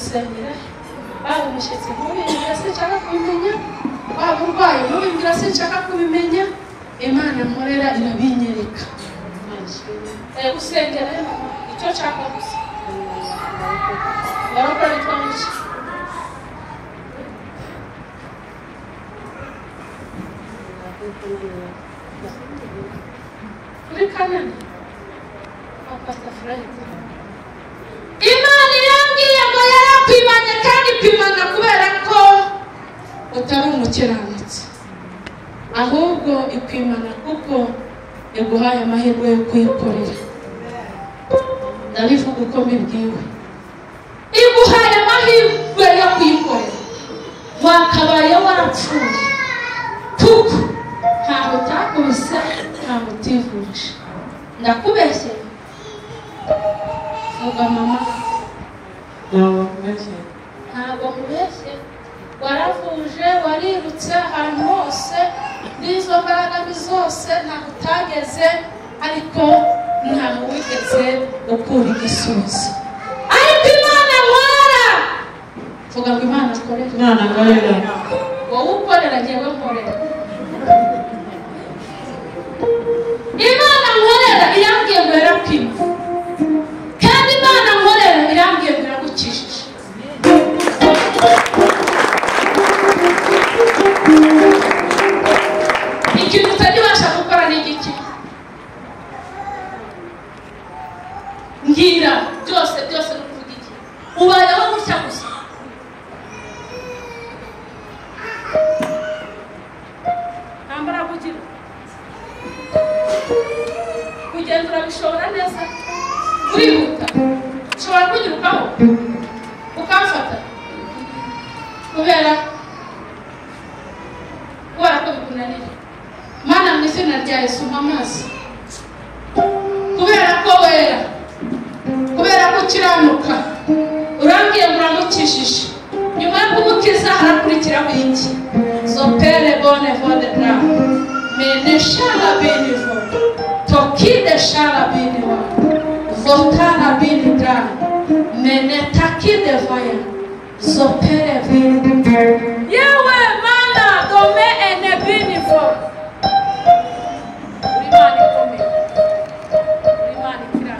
gusengera baba umushyitsi mubimbira sinshaka kubimenya waba urwaye mubimbira sinshaka kubimenya Imana nkorera irabinyereka gusengera icyo nshaka gusa barakora twanje kuri kanani Pastor Fred Imana yambwiye ngo yarakwimanye kandi kwimana kubera ko utari umukiranutsi ahubwo ikwimana kuko yaguhaye amahirwe yo kuyikorera ndabivuga uko mbibwiwe iguhaye amahirwe yo kuyikorera wakabaye warapfuye kuko ntaho utakubise ntaho utivuje ndakubeshye vuga mama ntabwo mubeshye waravuje warirutse ahantu hose n'izo mbaraga zose ntaho utageze ariko ntaho wigeze ukura igisubizo ariko Imana nkorera vuga ngo Imana nkorera wowe ukorera njyewe nkorera Imana nkorera irambwiye ngo yarapima kandi Imana nkorera irambwiye ngo iragukijije ikintu utajya gukora ni igiki ngira byose no kuvuga iki ubayeho gutya gusa ambara kugira kugendera bishobora neza urihuta ushobora kugirukaho ukamfata kubera ko bikunanira Mana mu izina rya Yesu amazi kubera ko wera kubera ko ukiranuka urangiye muramukishije nyuma yo kumukiza harakurikiraho iki zopere bone vode bra mene shala benivo tokide shala beniva votana benidra mene takide vaya zopere beniva yewe Mana dome ene benivo Imana ikomeye Imana ikira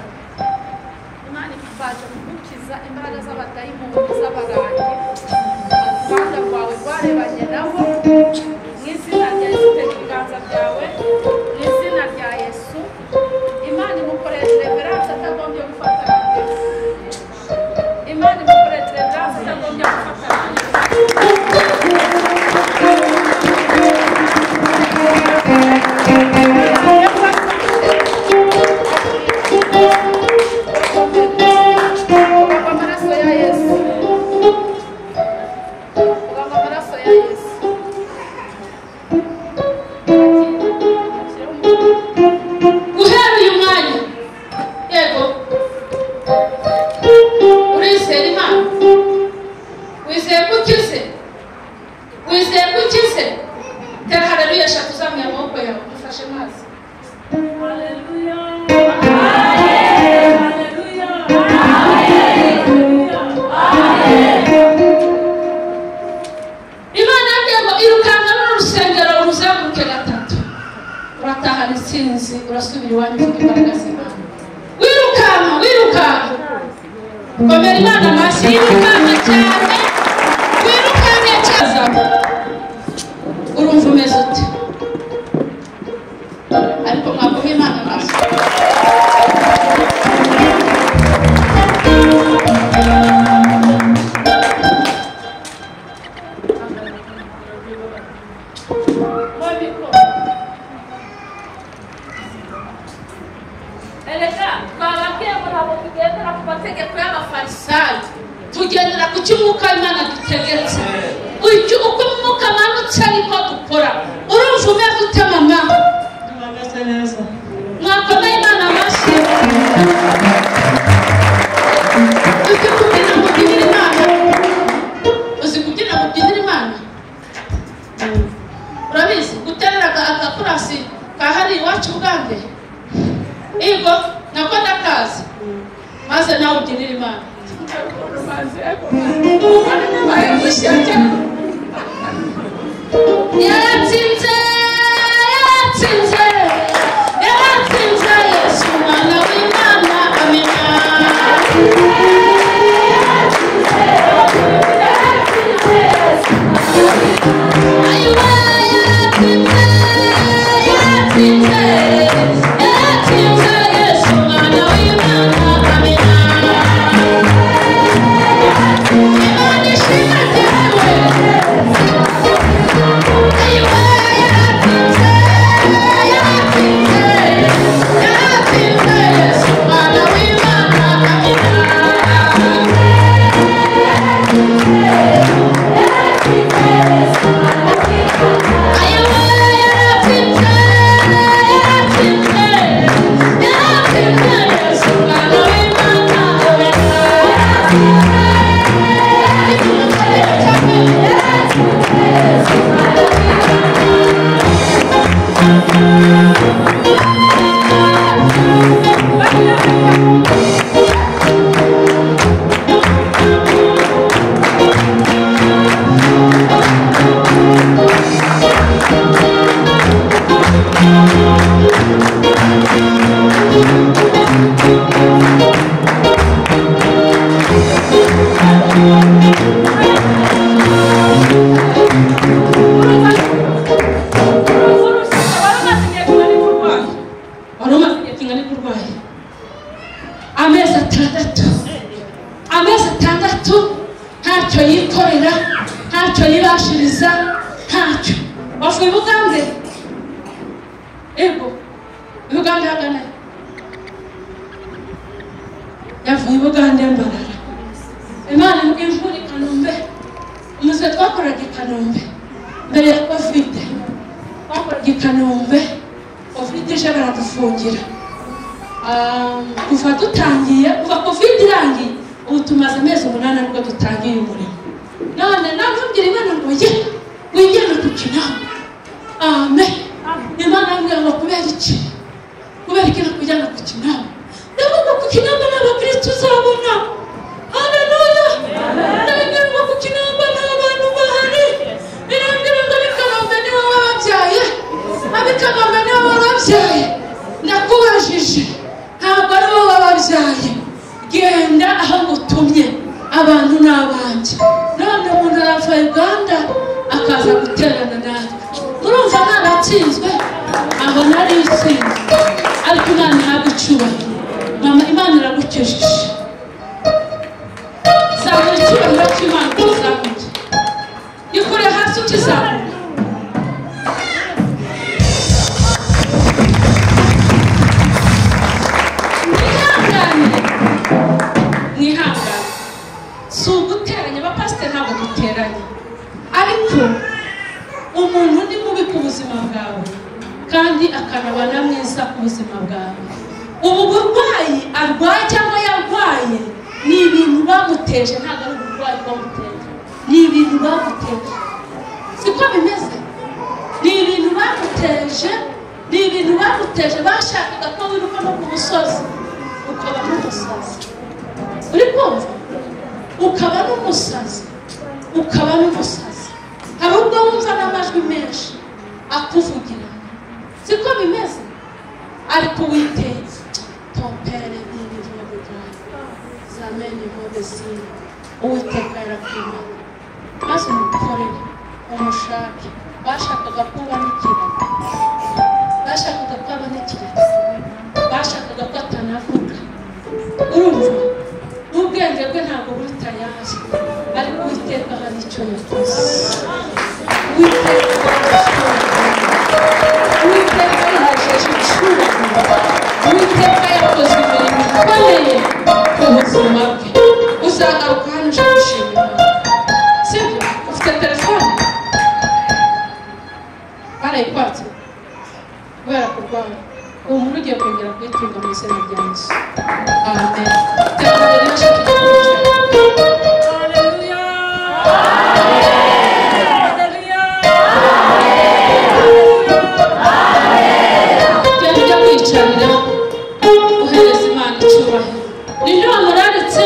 Imana ifasha gukiza imbaraga z'abadayimoni z'abarangi Rwanda rwawe rwarebanye nabo mu izina rya Yesu ibiganza byawe mu izina rya Yesu Imana imukorera reverence atagombye gufatanya Imana imukorera reverence atagombye gufatanya Komera Imana amashyi y'Imana cyane wirukanye cyaza urumva umeze ute ariko mwakoma Imana amashyi tugendera ku cy'umwuka Imana dutegetse uko umwuka manutse ariko dukora urumva umeze ute mama tumeze neza mwakoma Imana amashyi uzi kubyina ngo ubyinire Imana uzi kubyina ngo ubyinire Imana urabizi guterera agakurasi kahari iwacu Uganda Ego nako ndakazi maze nawe ubyinire Imana Nino amuraretse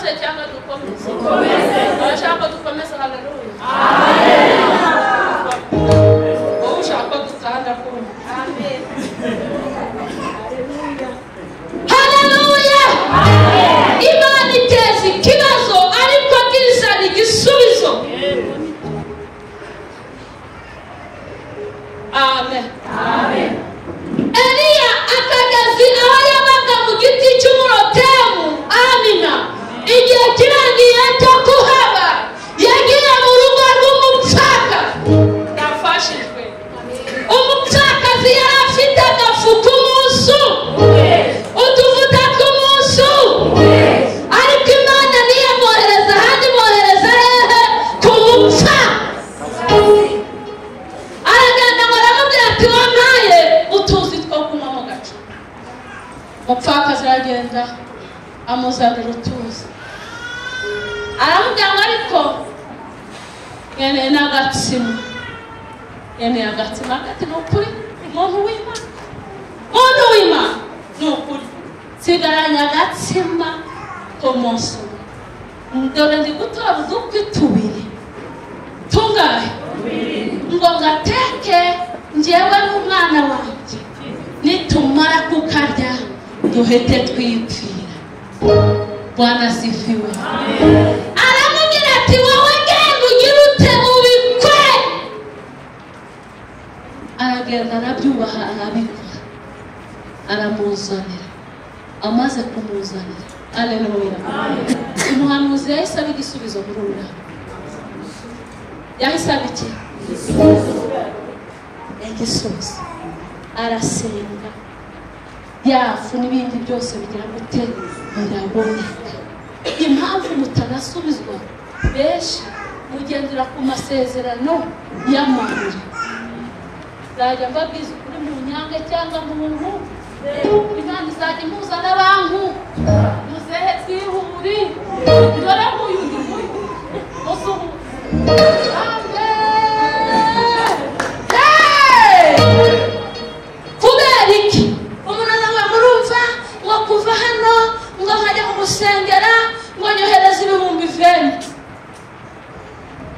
dusoze cyangwa dukomeze? Abashaka dukomeze. Haleluya. Amen. Wowe ushaka gutanda kumwe. Amen. Haleluya. Amen. Imana iteza ikibazo ariko kizana igisubizo. Amen. Amen. Eliya akagezi aho yabaga mu giti cy'umurotemu. Amina. Igihe kirangiye cyo kuhaba yagiye mu rugo rw'umupfaka. Yafashijwe. Umupfakazi yari afite agafu k'umunsi, utuvuta tw'umunsi, ariko Imana niyo mwohereza ahandi mwohereza hehe? Ku mupfaka. Aragenda ngo aramubwira ati wampaye utuzi two kunywa mu gacu. Umupfakazi aragenda amuzanira utuzi. Aramubwira ngo ariko nkeneye n'agatsima. Nkeneye agatsima. Ati ni ukuri umuntu w'Imana, umuntu w'Imana ni ukuri sigaranye agatsima k'umunsi umwe. Dore ndi gutora udukwi tubiri. Tungahe? Ngo ngateke njyewe n'umwana wanjye, nitumara kukarya duhite twipfira. Bwana asifiwe. Aramubwira ati wowe genda ugire ute ubikwe. Aragenda arabyubaha arabikora, aramuzanira. Amaze kumuzanira, haleluya, umuhanuzi yahise aba igisubizo muri uyu mwaka. Yahise aba iki? Igisubizo. Arasenga, yafu n'ibindi byose bigira gute biraboneka. Impamvu mutanasubizwa benshi mugendera ku masezerano y'amahoro. Zajya mbabwiza ukuri mu nyange cyangwa mu buntu. Imana izajya imuza n'abantu muzehe twihuri. Dore nk'uyu ndi nk'uyu musuhu. Kubera iki? Umuntu azavuga murumva ngo kuva hano ngo nkajya kumusengera ngo nyohereze ibihumbi 20.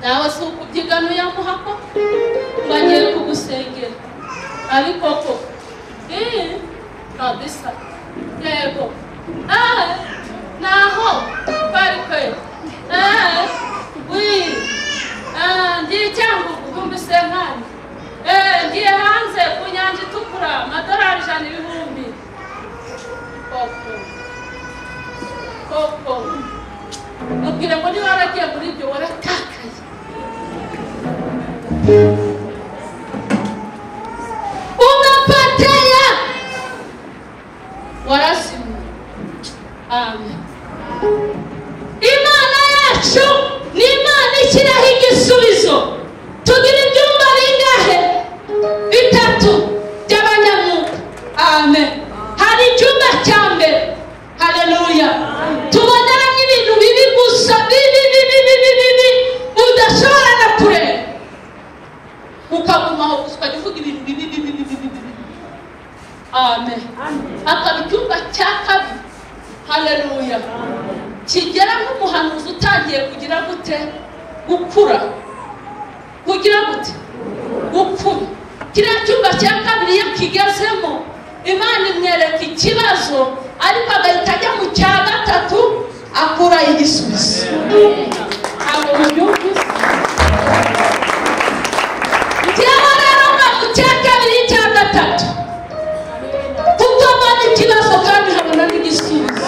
Nawe si ukubyigana uyamuhako ngo agiye kugusengera. Ariko ko kabisa yego naho bari kwe ngiye cyangwa ibihumbi 50. Ngiye hanze ku nyanja itukura amadolari 100,000. Koko ubwire ngo niba waragiye muri ibyo waratakaye. Unapatea warasimu. Amen. Imana yacu ni Imana ishyiraho igisubizo. Tugira ibyumba bingahe? 3 by'abanyamwuka. Amen. Hari icyumba cya mbere. Haleluya. Tuboneramo ibintu bibi gusa, bibi udashobora na kureba. Ukagumaho gusa ukavuga ibintu bibi. Amen. Akaba icyumba cya kabiri. Haleluya. Kigera nk'umuhanuzi utangiye kugira gute? Gukura. Kugira gute? Gukura. Kiriya cyumba cya kabiri yakigezemo, Imana imwereka ikibazo, ariko agahita ajya mu cya gatatu akura igisubizo. Abo mubyumvise? Njyewe rero mba mu cya kabiri cya gatatu, kuko mbona ikibazo kandi habona n'igisubizo.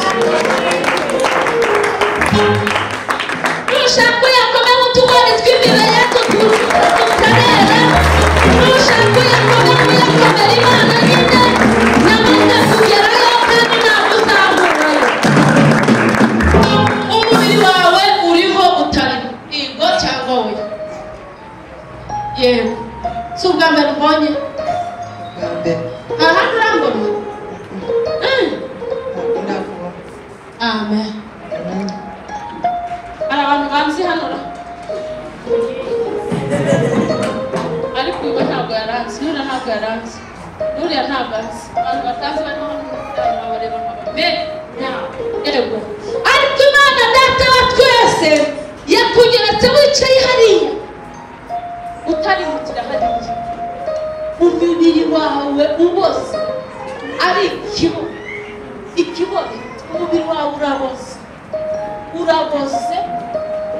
Nushaka uyakomemo utugori tw'imbere tutarera, nushaka uyakomemo uyakomera Imana nyine, n'abandi kugerayo kandi ntabwo uzahurayo. Umubiri wawe uriho utariho, igo cyangwa we. Yewe si ubwa mbere ubonye? Ahandi urambona? Amen. Hari abantu banzi hano ra? Ariko uyu ntabwo yaranzi, nuriya ntabwo yaranzi, nuriya ntabwo azi. Abantu batazi barimo bareba nk'abame. Yego. Ariko Imana data data wa twese yakugeretse wicaye hariya utari mutira hariya umubiri wawe ubose ari ikiboze umubiri wawe uraboze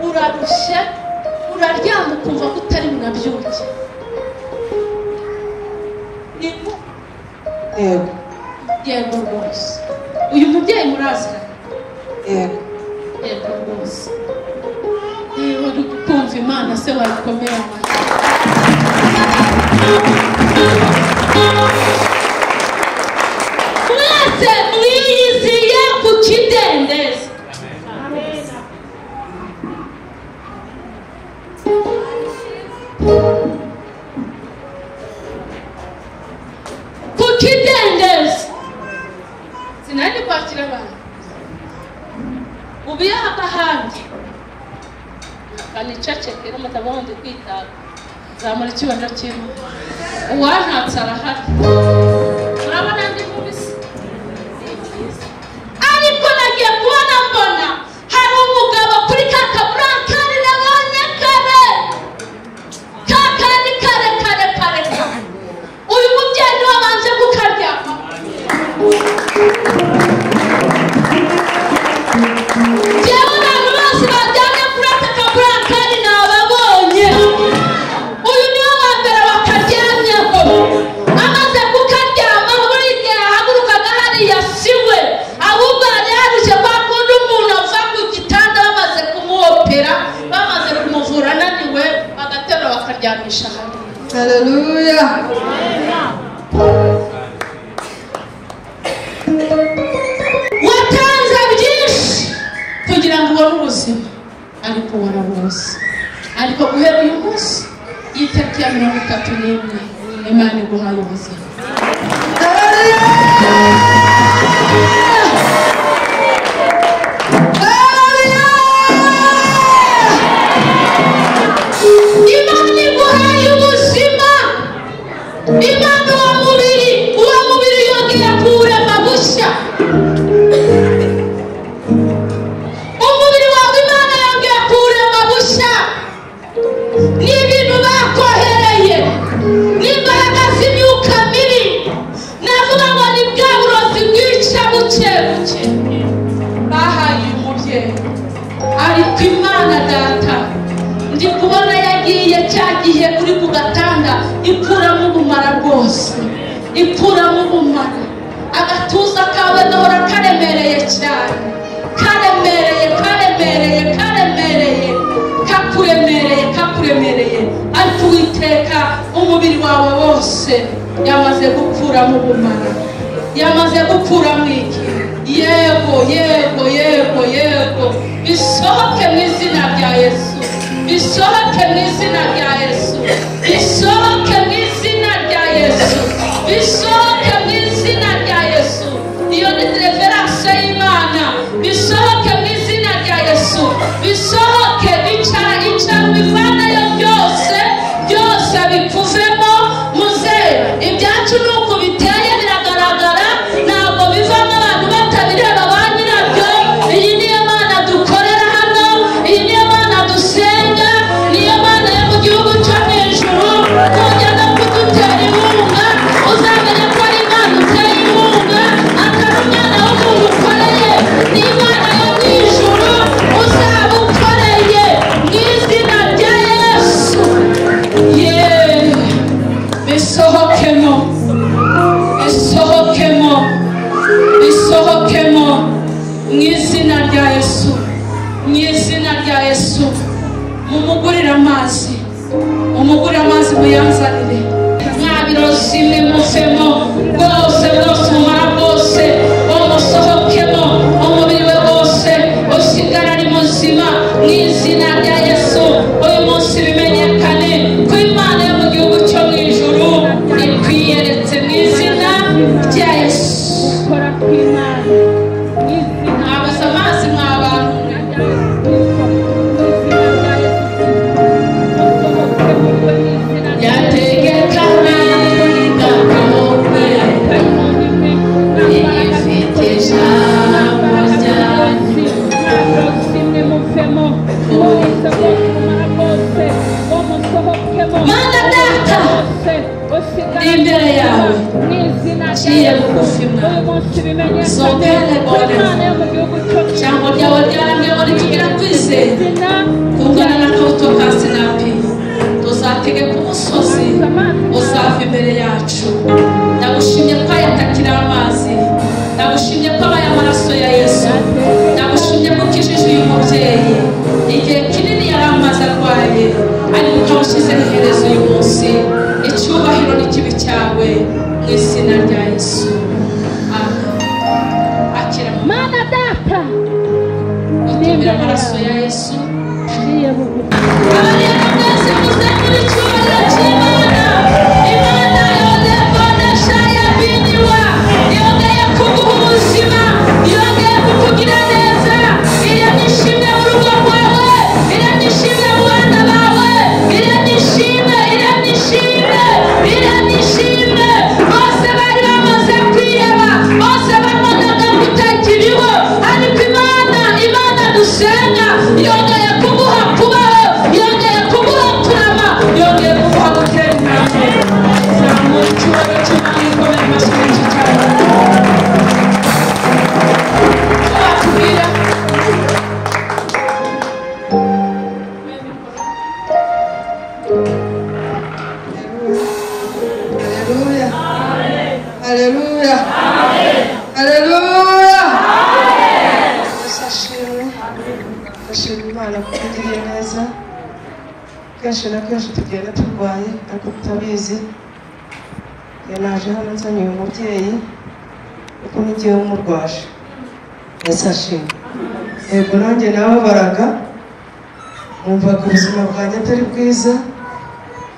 urarushe uraryama ukumva ko utari munabyuke yego rwose uyu mubyeyi murazira yego rwose uri kumva Imana se wayikomera amashyi mwese mwiyiziye ku kidendezi ku kidendezi sinari kwakira abantu ubu yaba ahandi kanicacekera mutabahondi kwitaba zamura icyubahiro cy'Imana uwantatse arahari urabona ndi mubisi ariko nagiye kubona mbona hari umugabo kuri kakaburankari nabonye kare kakandi kare uyu mubyeyi niwe wabanje kukaryama jewe n'abantu bose baryamye kuri aka kaburankari nababonye uyu niwe wa mbere bakaryamyeho amaze kukaryama buri gihe ahagurukaga hariya siwe ahubwo yari yarushye kwa kundi umuntu ava ku gitanda bamaze kumuopera bamaze kumuvura ananiwe bagaterura bakaryamisha hariya. Haleluya. watanze byinshi kugira ngo ubone ubuzima ariko warabuze ariko guhera uyu munsi y'itariki ya 31 Imana iguhaye ubuzima. Imana iguhaye ubuzima. Imana uwo mubiri yongera kuwurema bushya. Umubiri wawe Imana yongera kuwurema bushya. Ni ibintu bakohereye n'imbaraga z'imyuka mibi navuga ngo ni bwa burozi bwica buke bahaye umubyeyi ariko Imana data ndi kubona yagiye cyagiye uri ku gatanda ikuramo ubumara rwose ikuramo ubumara agatuza kawe gahora karemereye cyane kakuremereye ariko Uwiteka umubiri wawe wose yamaze gukuramo ubumara yamaze gukuramo iki yego bisohoke mu izina rya Yesu bisohoke mu izina rya Yesu bisohoke mu izina rya Yesu bisohoke mu izina rya Yesu iyo ni reverence y'Imana bisohoke mu izina rya Yesu bisohoke icara bivanayo byose bikuvemo muze ibyacu nuko biteye biragaragara ntabwo bivamo abantu batabireba ba nyirabyo. Iyi niyo Mana dukorera hano iyi niyo Mana dusenga niyo Mana yo mu gihugu cyo hejuru kujya no kudutera inkunga uzamenye ko ari Imana uteye inkunga atari umwana w'umuntu ukoreye ni Imana yo mu ijuru uzaba ukoreye mu izina rya Yesu. bisohokemo mu izina rya Yesu mumugurire amazi muyanzanire mwabirozi muvemo bwose umumara bwose umusohokemo umubiri we wose usigara ari muzima mu izina rya Yesu. uyu munsi bimenyekane ko Imana yo mu gihugu cyo mu ijuru ikwiyeretse mu izina rya Yesu. Mwabuze amazi mw'abantu yategeka n'ingakome ifite ijambo ryanyu baciye bugufi mwana songere bone jambo ryawe ryaramye ngo nitugira kwizera kungana n'akabuto ka sinapi tuzatege ku musozi uzava imbere yacu ndagushimye ko ayatakira amazi ndagushimye ko abaye amaraso ya Yesu ndagushimye ko ukijije uyu mubyeyi igihe kinini yari amazi arwaye ariko ukawushyizeho iherezo uyu munsi icyubahiro n'ikibi cyawe mu izina rya Yesu amen akira mana data utumira amaraso ya Yesu abari mwese muzamura icyubahiro cy'Imana Imana yodebodesha yabiniwa yongeye kuguha ubuzima yongeye kukugira neza iranishimye mu rugo rwawe iranishimye mu bana bawe iranishimye bose bari bamaze kwiheba bose babonaga kutakiriho ariko Imana dusenga yongeye kuguha kubaho yongeye kuguha kurama yongeye kuguha gutera intambwe zamura icyubahiro cy'Imana ikomeye amashyi menshi cyane bakubwira Haleluya. Haleluya. Ashimwe Imana kutugirira neza kenshi na kenshi tugenda turwaye ariko tutabizi naje hano nzanye uyu mubyeyi kuko n'igihe umurwaje ashimwe yego nanjye nababaraga numvaga ubuzima bwanjye atari bwiza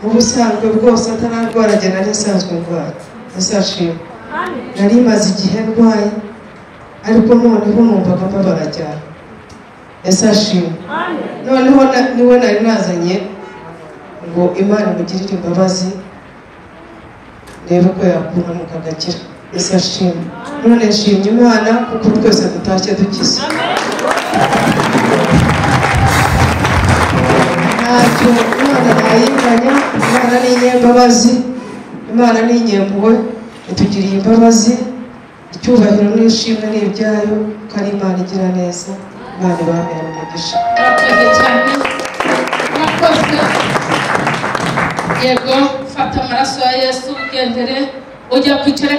mu busanzwe bwose atararwara njye nari nsanzwe ndwara ashimwe nari maze igihe ndwaye ariko noneho numvaga mbabara cyane ashimwe noneho niwe nari nazanye ngo Imana imugirire imbabazi reba ko yakuramuka agakira ashimwe none nshimye Imana kuko twese dutashye dukize ntacyo Imana nayinganya Imana ni inyembabazi Imana ni inyempuhwe itugiriye imbabazi icyubahiro n'ishimwe ni ibyayo ko ari Imana igira neza Imana ibamera umugisha murakoze cyane murakoze yego fata amaraso ya Yesu ugendere ujya kwicara